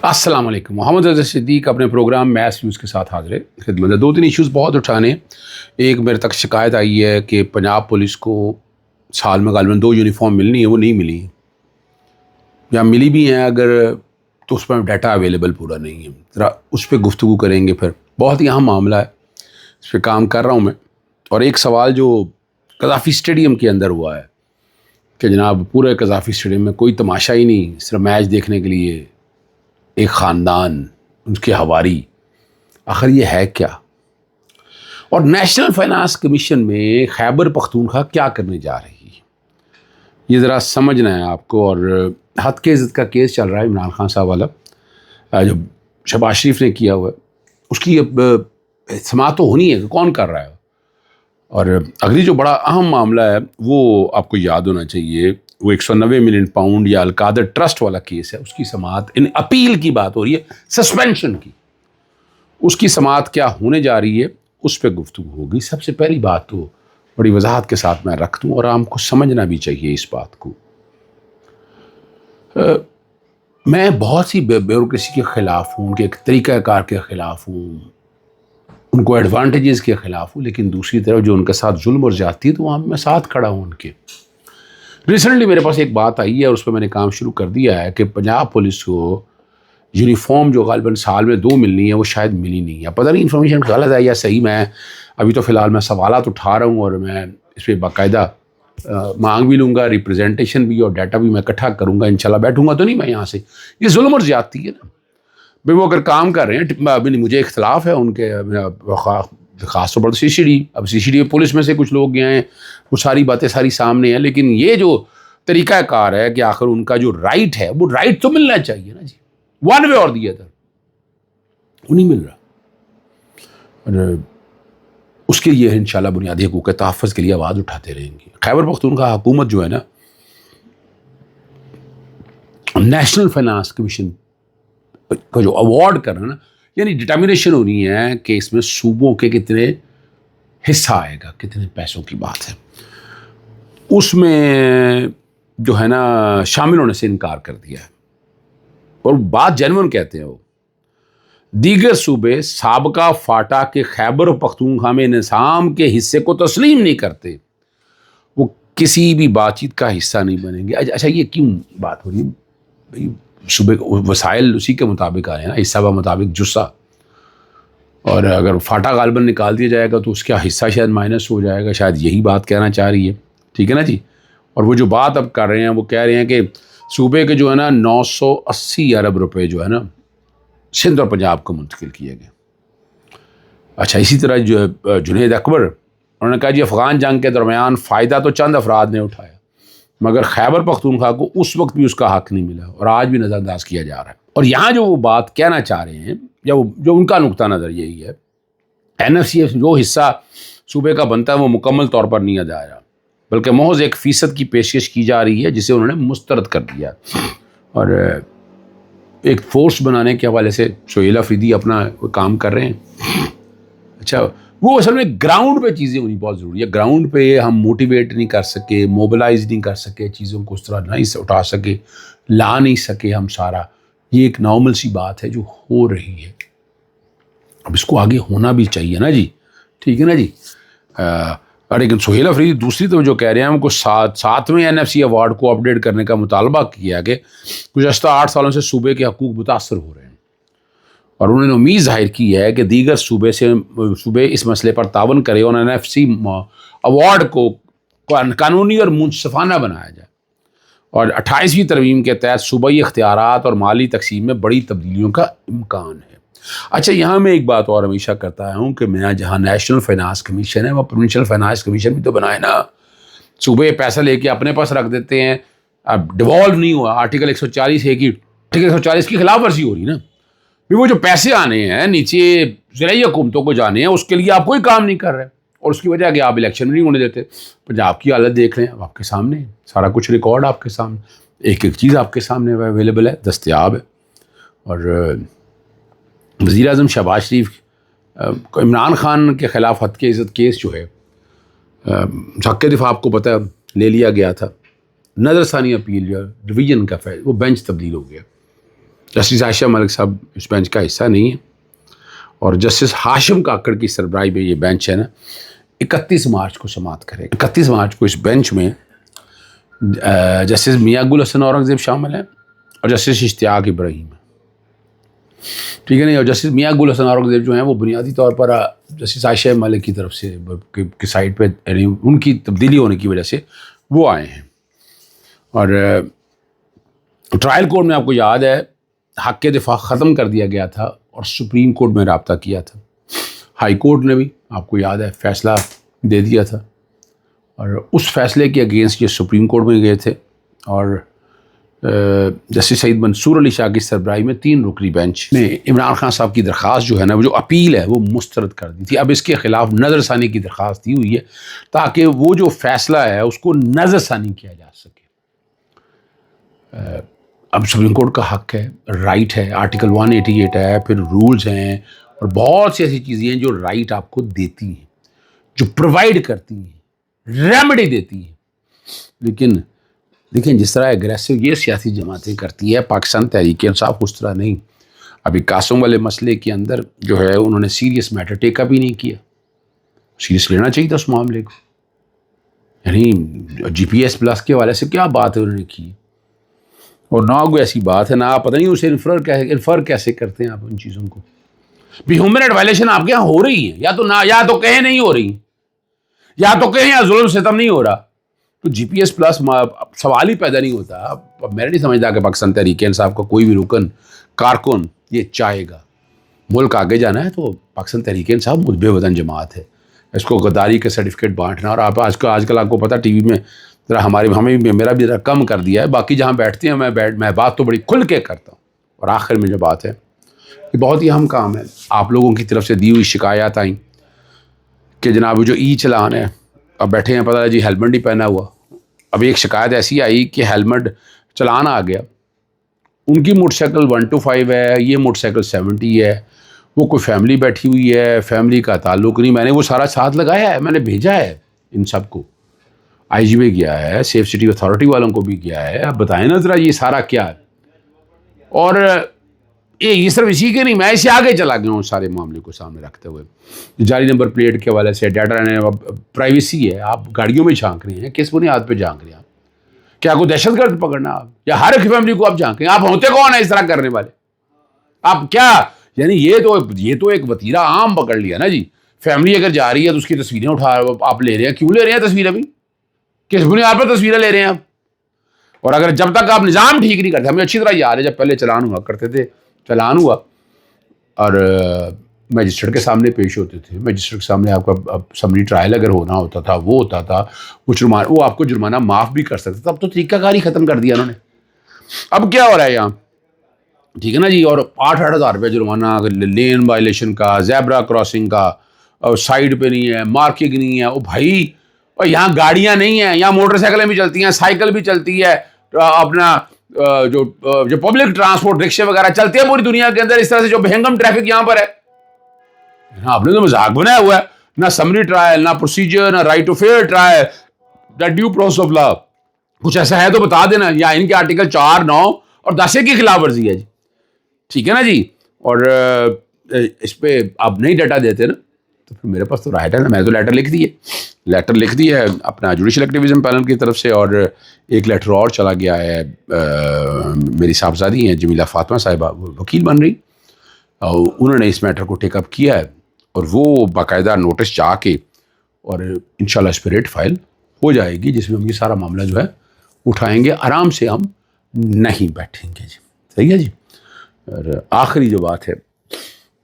السلام علیکم. محمد رضا صدیق اپنے پروگرام میس نیوز کے ساتھ حاضر ہے خدمت ہے. 2-3 ایشوز بہت اٹھانے. ایک میرے تک شکایت آئی ہے کہ پنجاب پولیس کو سال میں غالباً 2 یونیفارم ملنی ہے، وہ نہیں ملی، یا ملی بھی ہیں اگر تو اس میں ڈیٹا اویلیبل پورا نہیں ہے. ذرا اس پہ گفتگو کریں گے. پھر بہت ہی اہم معاملہ ہے، اس پہ کام کر رہا ہوں میں. اور ایک سوال جو قذافی اسٹیڈیم کے اندر ہوا ہے کہ جناب پورے قذافی اسٹیڈیم میں کوئی تماشا ہی نہیں، صرف میچ دیکھنے کے لیے ایک خاندان، ان کے ہواری، آخر یہ ہے کیا؟ اور نیشنل فائنانس کمیشن میں خیبر پختونخوا کیا کرنے جا رہی ہے، یہ ذرا سمجھنا ہے آپ کو. اور حد کے عزت کا کیس چل رہا ہے عمران خان صاحب والا، جو شہباز شریف نے کیا ہوا ہے، اس کی اب سماعت تو ہونی ہے کہ کون کر رہا ہے. اور اگلی جو بڑا اہم معاملہ ہے وہ آپ کو یاد ہونا چاہیے، وہ 190 ملین پاؤنڈ یا القادر ٹرسٹ والا کیس ہے. اس کی سماعت ان اپیل کی بات ہو رہی ہے، سسپینشن کی. اس کی سماعت کیا ہونے جا رہی ہے، اس پہ گفتگو ہوگی. سب سے پہلی بات تو بڑی وضاحت کے ساتھ میں رکھ دوں، اور عام کو سمجھنا بھی چاہیے اس بات کو. میں بہت سی بیوروکریسی کے خلاف ہوں، ان کے ایک طریقہ کار کے خلاف ہوں، ان کو ایڈوانٹیجز کے خلاف ہوں، لیکن دوسری طرف جو ان کے ساتھ ظلم اور زیادتی ہے تو وہاں میں ساتھ کھڑا ہوں ان کے. ریسنٹلی میرے پاس ایک بات آئی ہے اور اس پہ میں نے کام شروع کر دیا ہے کہ پنجاب پولیس کو یونیفارم جو غالباً سال میں 2 ملنی ہے وہ شاید ملی نہیں ہے. پتہ نہیں انفارمیشن غلط ہے یا صحیح. میں ابھی تو فی الحال میں سوالات اٹھا رہا ہوں اور میں اس پہ باقاعدہ مانگ بھی لوں گا، ریپریزنٹیشن بھی اور ڈیٹا بھی میں اکٹھا کروں گا. انشاءاللہ بیٹھوں گا تو نہیں میں یہاں سے. یہ ظلم اور زیادتی ہے نا بھائی. وہ اگر کام کر رہے ہیں، ابھی مجھے اختلاف ہے ان کے، خاص طور پر سی سی ڈی، اب سی سی ڈی پولیس میں سے کچھ لوگ گئے ہیں، وہ ساری باتیں ساری سامنے ہیں، لیکن یہ جو طریقہ کار ہے کہ آخر ان کا جو رائٹ ہے وہ رائٹ تو ملنا چاہیے نا جی. ون وے اور دی ادر وہ نہیں مل رہا. اور اس کے لیے انشاءاللہ بنیادی حقوق کے تحفظ کے لیے آواز اٹھاتے رہیں گے. خیبر پختونخوا حکومت جو ہے نا، نیشنل فائنانس کمیشن کا جو ایوارڈ کر رہا ہے نا، یعنی ڈٹرمنیشن ہونی ہے کہ اس میں صوبوں کے کتنے حصہ آئے گا، کتنے پیسوں کی بات ہے. اس میں جو ہے نا شامل ہونے سے انکار کر دیا ہے. اور بات جینون کہتے ہیں وہ. دیگر صوبے سابقہ فاٹا کے خیبر پختونخوا میں نظام کے حصے کو تسلیم نہیں کرتے، وہ کسی بھی بات چیت کا حصہ نہیں بنیں گے. اچھا یہ کیوں بات ہو رہی ہے؟ صوبے وسائل اسی کے مطابق آئے ہیں نا، حصہ بہ مطابق جسہ. اور اگر فاٹا غالباً نکال دیا جائے گا تو اس کا حصہ شاید مائنس ہو جائے گا، شاید یہی بات کہنا چاہ رہی ہے. ٹھیک ہے نا جی. اور وہ جو بات اب کر رہے ہیں وہ کہہ رہے ہیں کہ صوبے کے جو ہے نا 980 ارب روپے جو ہے نا سندھ اور پنجاب کو منتقل کیے گئے. اچھا اسی طرح جو جنید اکبر، انہوں نے کہا جی افغان جنگ کے درمیان فائدہ تو چند افراد نے اٹھایا، مگر خیبر پختونخوا کو اس وقت بھی اس کا حق نہیں ملا اور آج بھی نظر انداز کیا جا رہا ہے. اور یہاں جو وہ بات کہنا چاہ رہے ہیں، یا جو ان کا نقطہ نظر یہی ہے، این ایف سی جو حصہ صوبے کا بنتا ہے وہ مکمل طور پر نہیں ادا رہا، بلکہ محض 1% کی پیشکش کی جا رہی ہے جسے انہوں نے مسترد کر دیا. اور ایک فورس بنانے کے حوالے سے سہیل افریدی اپنا کام کر رہے ہیں. اچھا وہ اصل میں گراؤنڈ پہ چیزیں ہونی بہت ضروری ہے. گراؤنڈ پہ ہم موٹیویٹ نہیں کر سکے، موبلائز نہیں کر سکے، چیزوں کو اس طرح نہیں اٹھا سکے، لا نہیں سکے ہم سارا. یہ ایک نارمل سی بات ہے جو ہو رہی ہے. اب اس کو آگے ہونا بھی چاہیے نا جی. ٹھیک ہے نا جی. اور لیکن سہیل افریدی دوسری طرف جو کہہ رہے ہیں، ہم کو 7ویں این ایف سی ایوارڈ کو اپڈیٹ کرنے کا مطالبہ کیا کہ گزشتہ 8 سالوں سے صوبے کے حقوق متاثر ہو رہے ہیں، اور انہوں نے امید ظاہر کی ہے کہ دیگر صوبے اس مسئلے پر تعاون کرے اور این ایف سی ایوارڈ کو قانونی اور منصفانہ بنایا جائے، اور 28ویں ترمیم کے تحت صوبائی اختیارات اور مالی تقسیم میں بڑی تبدیلیوں کا امکان ہے. اچھا یہاں میں ایک بات اور ہمیشہ کرتا ہوں کہ میں جہاں نیشنل فائنانس کمیشن ہے وہ پروونشل فائنانس کمیشن بھی تو بنائے نا. صوبے پیسہ لے کے اپنے پاس رکھ دیتے ہیں، اب ڈیوالو نہیں ہوا. آرٹیکل 140 ہے کہ آرٹیکل 140 کی خلاف ورزی ہو رہی نا. وہ جو پیسے آنے ہیں نیچے ضلعی حکومتوں کو جانے ہیں، اس کے لیے آپ کوئی کام نہیں کر رہے، اور اس کی وجہ کہ آپ الیکشن نہیں ہونے دیتے. پنجاب کی حالت دیکھ رہے ہیں آپ کے سامنے، سارا کچھ ریکارڈ آپ کے سامنے، ایک ایک چیز آپ کے سامنے اویلیبل ہے، دستیاب ہے. اور وزیر اعظم شہباز شریف کو عمران خان کے خلاف حد کے عزت کیس جو ہے حق کے دفاع آپ کو پتہ لے لیا گیا تھا. نظر ثانی اپیل جو ڈویژن کا وہ بینچ تبدیل ہو گیا. جسٹس عائشہ ملک صاحب اس بینچ کا حصہ نہیں ہے، اور جسٹس ہاشم کاکڑ کی سربراہی میں یہ بینچ ہے نا 31 مارچ کو سماعت کرے گا۔ 31 مارچ کو اس بینچ میں جسٹس میاں گل حسن اورنگزیب شامل ہیں اور جسٹس اشتیاق ابراہیم ہے، ٹھیک ہے نہیں؟ اور جسٹس میاں گل حسن اورنگزیب جو ہیں وہ بنیادی طور پر جسٹس عائشہ ملک کی طرف سے کی سائڈ پہ، یعنی ان کی تبدیلی ہونے کی وجہ سے وہ آئے ہیں۔ اور ٹرائل کورٹ میں آپ کو یاد ہے حق کے دفاع ختم کر دیا گیا تھا اور سپریم کورٹ میں رابطہ کیا تھا، ہائی کورٹ نے بھی آپ کو یاد ہے فیصلہ دے دیا تھا، اور اس فیصلے کے اگینسٹ یہ سپریم کورٹ میں گئے تھے، اور جسٹس سعید منصور علی شاہ کی سربراہی میں 3 رکنی بینچ نے عمران خان صاحب کی درخواست جو ہے نا، وہ جو اپیل ہے وہ مسترد کر دی تھی۔ اب اس کے خلاف نظر ثانی کی درخواست دی ہوئی ہے تاکہ وہ جو فیصلہ ہے اس کو نظر ثانی کیا جا سکے۔ اب سپریم کورٹ کا حق ہے، رائٹ ہے، آرٹیکل 188 ہے، پھر رولز ہیں اور بہت سی ایسی چیزیں ہیں جو رائٹ آپ کو دیتی ہیں، جو پرووائڈ کرتی ہیں، ریمیڈی دیتی ہیں۔ لیکن دیکھیں جس طرح اگریسو یہ سیاسی جماعتیں کرتی ہے، پاکستان تحریک انصاف اس طرح نہیں۔ ابھی قاسم والے مسئلے کے اندر جو ہے انہوں نے سیریس میٹر ٹیک اپ ہی نہیں کیا، سیریس لینا چاہیے تھا اس معاملے کو، یعنی جی پی ایس پلس کے حوالے سے کیا بات ہے انہوں نے کی، اور نہ کوئی ایسی بات ہے، نہ آپ پتہ نہیں اسے انفر کیسے کرتے ہیں آپ ان چیزوں کو۔ بھی ہیومن رائٹ وائلیشن آپ کے یہاں ہو رہی ہے، یا تو کہیں نہیں ہو رہی، یا تو کہیں یا ظلم ستم نہیں ہو رہا، تو جی پی ایس پلس سوال ہی پیدا نہیں ہوتا۔ اب میں نہیں سمجھتا کہ پاکستان تحریک انصاف کا کوئی بھی رکن کارکن یہ چاہے گا۔ ملک آگے جانا ہے تو پاکستان تحریک انصاف متبع وطن جماعت ہے، اس کو غداری کے سرٹیفکیٹ بانٹنا، اور آپ آج کل آپ کو پتہ ٹی وی میں ذرا میرا بھی ذرا کم کر دیا ہے، باقی جہاں بیٹھتے ہیں میں بات تو بڑی کھل کے کرتا ہوں۔ اور آخر میں جو بات ہے یہ بہت ہی اہم کام ہے، آپ لوگوں کی طرف سے دی ہوئی شکایات آئیں کہ جناب جو ای چلان ہے، اب بیٹھے ہیں پتہ جی ہیلمٹ نہیں پہنا ہوا۔ اب ایک شکایت ایسی آئی کہ ہیلمٹ چلان آ گیا، ان کی موٹر سائیکل 125 ہے، یہ موٹر سائیکل 70 ہے، وہ کوئی فیملی بیٹھی ہوئی ہے، فیملی کا تعلق نہیں، میں نے وہ سارا ساتھ لگایا ہے، میں نے بھیجا ہے ان سب کو، آئی جی پہ گیا ہے، سیف سٹی اتھارٹی والوں کو بھی گیا ہے، اب بتائیں نا ذرا یہ سارا کیا ہے۔ اور یہ صرف اسی کے نہیں، میں اسے آگے چلا گیا ہوں سارے معاملے کو سامنے رکھتے ہوئے، جعلی نمبر پلیٹ کے حوالے سے ڈیٹا پرائیویسی ہے، آپ گاڑیوں میں جھانک رہے ہیں، کس بنیاد پہ جھانک رہے ہیں آپ؟ کیا کوئی دہشت گرد پکڑنا آپ، یا ہر ایک فیملی کو آپ جھانک رہے ہیں؟ آپ ہوتے کون ہیں اس طرح کرنے والے؟ آپ کیا یعنی یہ تو ایک وتیرہ عام پکڑ لیا نا جی، فیملی اگر جا رہی ہے تو اس کی تصویریں اٹھا آپ لے رہے ہیں، کیوں لے رہے ہیں تصویریں؟ بھی کس بنیاد پر تصویریں لے رہے ہیں آپ؟ اور اگر جب تک آپ نظام ٹھیک نہیں کرتے، ہمیں اچھی طرح یاد ہے جب پہلے چلان ہوا کرتے تھے، چلان ہوا اور میجسٹریٹ کے سامنے پیش ہوتے تھے، میجسٹریٹ کے سامنے آپ کا سمری ٹرائل اگر ہونا ہوتا تھا، وہ ہوتا تھا، وہ آپ کو جرمانہ معاف بھی کر سکتا تھا۔ اب تو طریقہ کار ہی ختم کر دیا انہوں نے۔ اب کیا ہو رہا ہے یہاں، ٹھیک ہے نا جی، اور 8,000 روپے جرمانہ لین وائلیشن کا، زیبرا کراسنگ کا، اور سائڈ پہ نہیں ہے، مارکنگ نہیں ہے، او بھائی اور یہاں گاڑیاں نہیں ہیں، یہاں موٹر سائیکلیں بھی چلتی ہیں، سائیکل بھی چلتی ہے، اپنا جو پبلک ٹرانسپورٹ رکشے وغیرہ چلتے ہیں پوری دنیا کے اندر، اس طرح سے جو بہنگم ٹریفک یہاں پر ہے۔ آپ نے تو مذاق بنایا ہوا ہے، نہ سمری ٹرائل، نہ پروسیجر، نہ رائٹ ٹو فیئر ٹرائل، نہ ڈیو پروسیس آف لا۔ کچھ ایسا ہے تو بتا دینا، یا ان کے آرٹیکل 4، 9 اور 10 کی خلاف ورزی ہے جی، ٹھیک ہے نا جی۔ اور اس پہ آپ نہیں ڈیٹا دیتے نا تو پھر میرے پاس تو رائٹ ہے نا، میں تو لیٹر لکھ دی ہے اپنا جوڈیشل ایکٹیویزم پینل کی طرف سے، اور ایک لیٹر اور چلا گیا ہے، میری صاحبزادی ہیں جمیلہ فاطمہ صاحبہ، وہ وکیل بن رہی، اور انہوں نے اس میٹر کو ٹیک اپ کیا ہے، اور وہ باقاعدہ نوٹس جا کے اور انشاءاللہ اس پہ ریٹ فائل ہو جائے گی، جس میں ہم یہ سارا معاملہ جو ہے اٹھائیں گے، آرام سے ہم نہیں بیٹھیں گے جی، صحیح ہے جی۔ اور آخری جو بات ہے،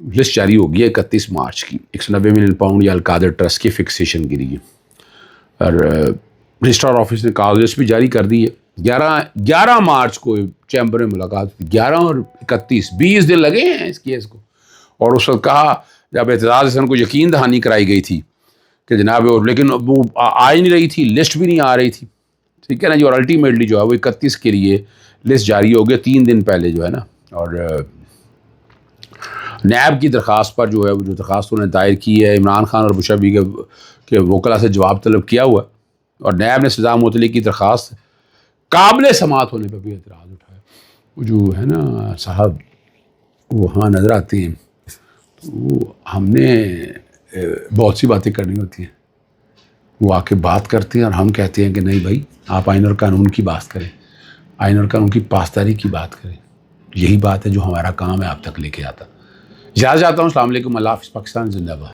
لسٹ جاری ہوگی ہے 31 مارچ کی، 190 ملین پاؤنڈ یا القادر ٹرسٹ کی فکسیشن کے لیے، اور رجسٹرار آفس نے کاغذ لسٹ بھی جاری کر دی ہے۔ 11 مارچ کو چیمبر میں ملاقات ہوئی، 11 اور 31 20 دن لگے ہیں اس کیس کو، اور اس وقت کہا جب اعتراض حسن کو یقین دہانی کرائی گئی تھی کہ جناب، لیکن وہ آ ہی نہیں رہی تھی، لسٹ بھی نہیں آ رہی تھی، ٹھیک ہے نا جی، اور الٹیمیٹلی جو ہے وہ 31 کے لیے لسٹ جاری ہو گیا 3 دن پہلے جو ہے نا، اور نیب کی درخواست پر جو ہے وہ جو درخواست انہوں نے دائر کی ہے، عمران خان اور مشابی کے وکلا سے جواب طلب کیا ہوا، اور نیب نے سزا معطلی کی درخواست قابل سماعت ہونے پہ بھی اعتراض اٹھایا۔ وہ جو ہے نا صاحب وہاں نظر آتے ہیں، تو وہ ہم نے بہت سی باتیں کرنی ہوتی ہیں، وہ آ کے بات کرتے ہیں اور ہم کہتے ہیں کہ نہیں بھائی آپ آئین اور قانون کی بات کریں، آئین اور قانون کی پاسداری کی بات کریں، یہی بات ہے جو ہمارا کام ہے آپ تک لے کے آتا. جا جاتا ہوں. السلام علیکم. اللہ حافظ. پاکستان زندہ باد.